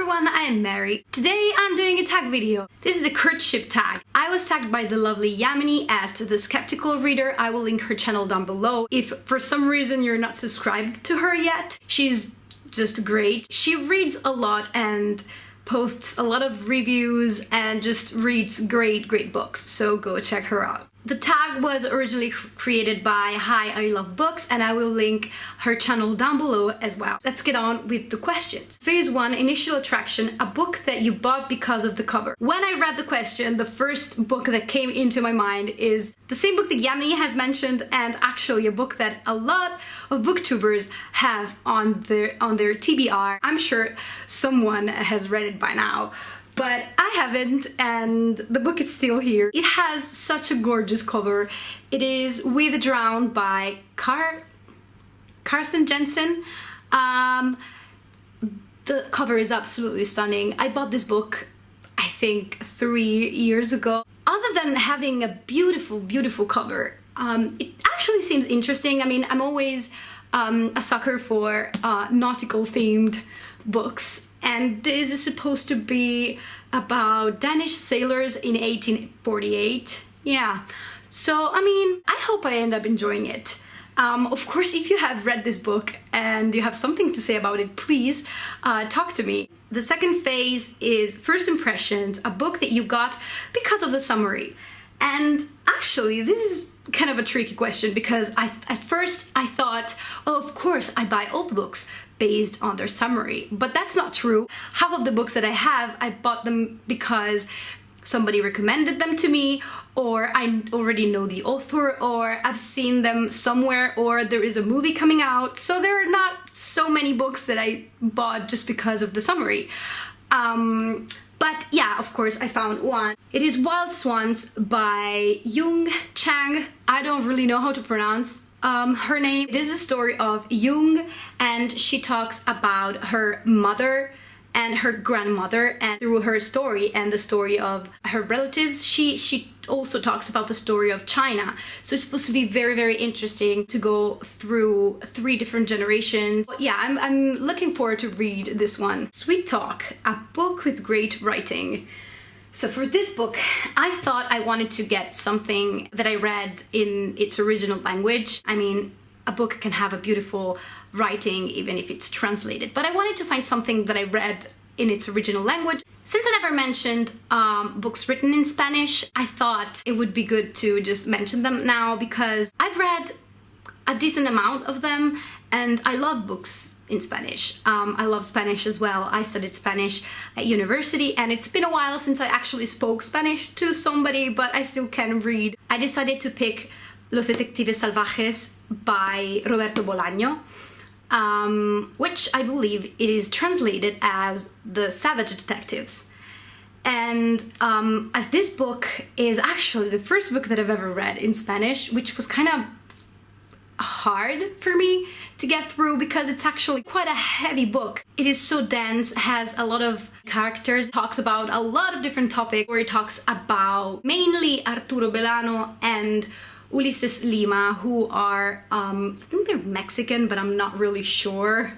everyone, I am Mary. Today I'm doing a tag video. This is a courtship tag. I was tagged by the lovely Yamini at The Skeptical Reader. I will link her channel down below. If for some reason you're not subscribed to her yet, she's just great. She reads a lot and posts a lot of reviews and just reads great books, so go check her out. The tag was originally created by Hi, I Love Books, and I will link her channel down below as well. Let's get on with the questions. Phase 1, initial attraction, a book that you bought because of the cover. When I read the question, the first book that came into my mind is the same book that Yamini has mentioned, and actually a book that a lot of booktubers have on their TBR. I'm sure someone has read it by now, but I haven't, and the book is still here. It has such a gorgeous cover. It is We the Drowned by Carson Jensen. The cover is absolutely stunning. I bought this book, I think, 3 years ago. Other than having a beautiful cover, it actually seems interesting. I mean, I'm always a sucker for nautical themed books, and this is supposed to be about Danish sailors in 1848. Yeah, so I mean, I hope I end up enjoying it. Of course, if you have read this book and you have something to say about it, please talk to me. The second phase is first impressions, a book that you got because of the summary. And actually, this is kind of a tricky question because at first I thought, oh, of course I buy old books based on their summary, but that's not true. Half of the books that I have, I bought them because somebody recommended them to me, or I already know the author, or I've seen them somewhere, or there is a movie coming out. So there are not so many books that I bought just because of the summary. But yeah, of course, I found one. It is Wild Swans by Jung Chang. I don't really know how to pronounce her name. It is a story of Jung, and she talks about her mother and her grandmother, and through her story and the story of her relatives, she also talks about the story of China. So it's supposed to be very interesting to go through 3 different generations. But yeah, I'm looking forward to read this one. Sweet Talk, a book with great writing. So for this book, I thought I wanted to get something that I read in its original language. I mean, a book can have a beautiful writing even if it's translated, but I wanted to find something that I read in its original language. Since I never mentioned books written in Spanish, I thought it would be good to just mention them now because I've read a decent amount of them and I love books in Spanish. I love Spanish as well. I studied Spanish at university, and it's been a while since I actually spoke Spanish to somebody, but I still can read. I decided to pick Los Detectives Salvajes by Roberto Bolaño, which I believe it is translated as The Savage Detectives. And this book is actually the first book that I've ever read in Spanish, which was kind of hard for me to get through because it's actually quite a heavy book. It is so dense, has a lot of characters, talks about a lot of different topics, where it talks about mainly Arturo Belano and Ulises Lima, who are, I think they're Mexican, but I'm not really sure.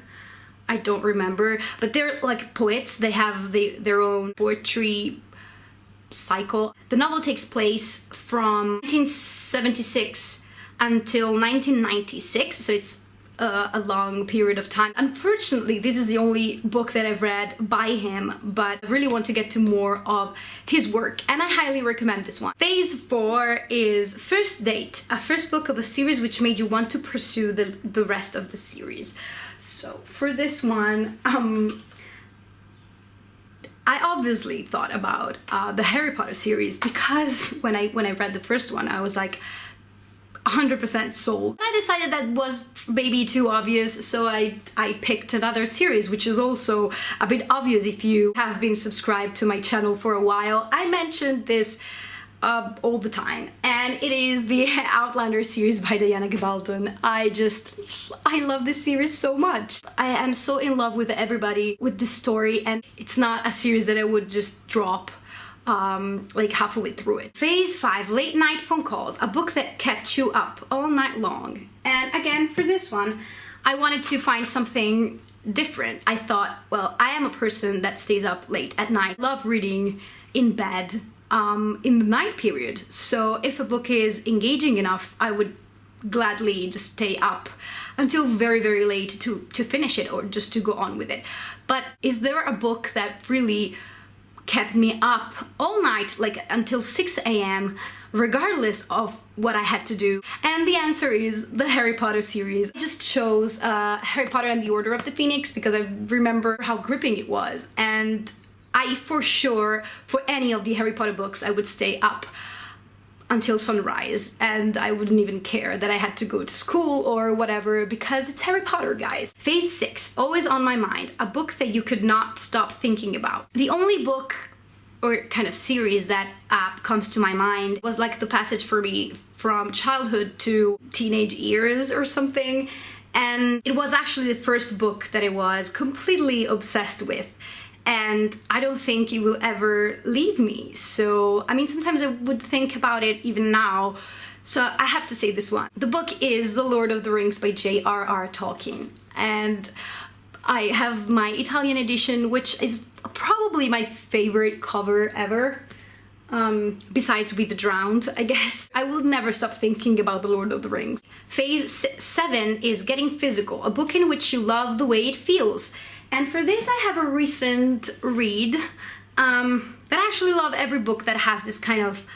I don't remember, but they're like poets. They have their own poetry cycle. The novel takes place from 1976 until 1996, so it's a long period of time. Unfortunately, this is the only book that I've read by him, but I really want to get to more of his work, and I highly recommend this one. Phase 4 is First Date, a first book of a series which made you want to pursue the rest of the series. So for this one, I obviously thought about the Harry Potter series because when I read the first one, I was like 100% sold. I decided that was maybe too obvious, so I picked another series, which is also a bit obvious if you have been subscribed to my channel for a while. I mentioned this all the time, and it is the Outlander series by Diana Gabaldon. I love this series so much. I am so in love with everybody, with this story, and it's not a series that I would just drop like halfway through it. Phase 5, Late Night Phone Calls, a book that kept you up all night long. And again, for this one, I wanted to find something different. I thought, well, I am a person that stays up late at night. Love reading in bed in the night period. So if a book is engaging enough, I would gladly just stay up until very, very late to finish it or just to go on with it. But is there a book that really kept me up all night, like until 6 a.m., regardless of what I had to do? And the answer is the Harry Potter series. I just chose Harry Potter and the Order of the Phoenix because I remember how gripping it was, and I for sure, for any of the Harry Potter books, I would stay up until sunrise, and I wouldn't even care that I had to go to school or whatever, because it's Harry Potter, guys. Phase 6, always on my mind, a book that you could not stop thinking about. The only book or kind of series that comes to my mind was like the passage for me from childhood to teenage years or something, and it was actually the first book that I was completely obsessed with. And I don't think it will ever leave me. So, I mean, sometimes I would think about it even now. So I have to say this one. The book is The Lord of the Rings by J.R.R. Tolkien. And I have my Italian edition, which is probably my favorite cover ever. Besides We the Drowned, I guess. I will never stop thinking about The Lord of the Rings. Phase 7 is Getting Physical, a book in which you love the way it feels. And for this I have a recent read, but I actually love every book that has this kind of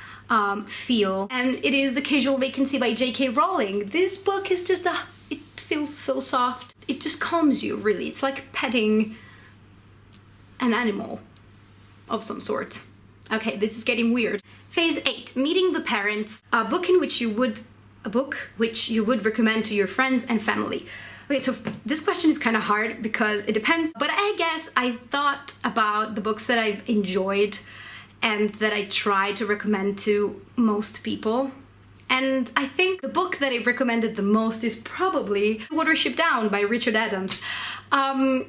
feel. And it is The Casual Vacancy by J.K. Rowling. This book is just it feels so soft. It just calms you, really. It's like petting an animal of some sort. Okay, this is getting weird. Phase 8, Meeting the Parents, a book which you would recommend to your friends and family. Okay, so this question is kind of hard because it depends, but I guess I thought about the books that I've enjoyed and that I try to recommend to most people. And I think the book that I recommended the most is probably Watership Down by Richard Adams. I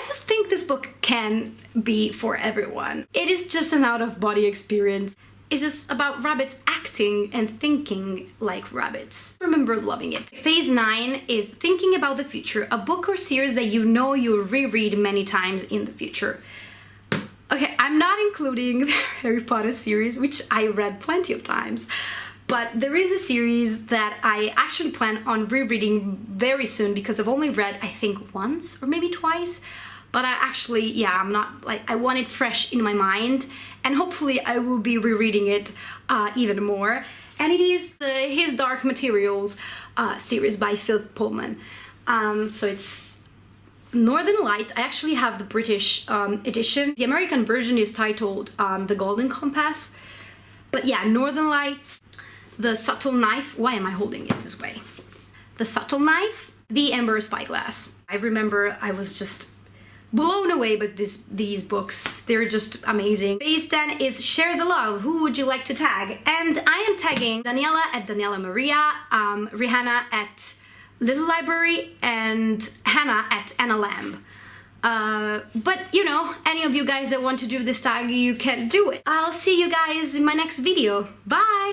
just think this book can be for everyone. It is just an out-of-body experience. It's just about rabbits acting and thinking like rabbits. I remember loving it. Phase 9 is Thinking About the Future, a book or series that you know you'll reread many times in the future. Okay, I'm not including the Harry Potter series, which I read plenty of times, but there is a series that I actually plan on rereading very soon because I've only read, I think, once or maybe twice. But I actually, yeah, I'm not, like, I want it fresh in my mind, and hopefully I will be rereading it even more. And it is His Dark Materials series by Philip Pullman. So it's Northern Lights. I actually have the British edition. The American version is titled The Golden Compass. But yeah, Northern Lights, The Subtle Knife. Why am I holding it this way? The Subtle Knife, The Amber Spyglass. I remember I was just blown away by these books. They're just amazing. Phase 10 is Share the Love. Who would you like to tag? And I am tagging Daniela at Daniela Maria, Rihanna at Little Library, and Hannah at Anna Lamb. But you know, any of you guys that want to do this tag, you can do it. I'll see you guys in my next video. Bye!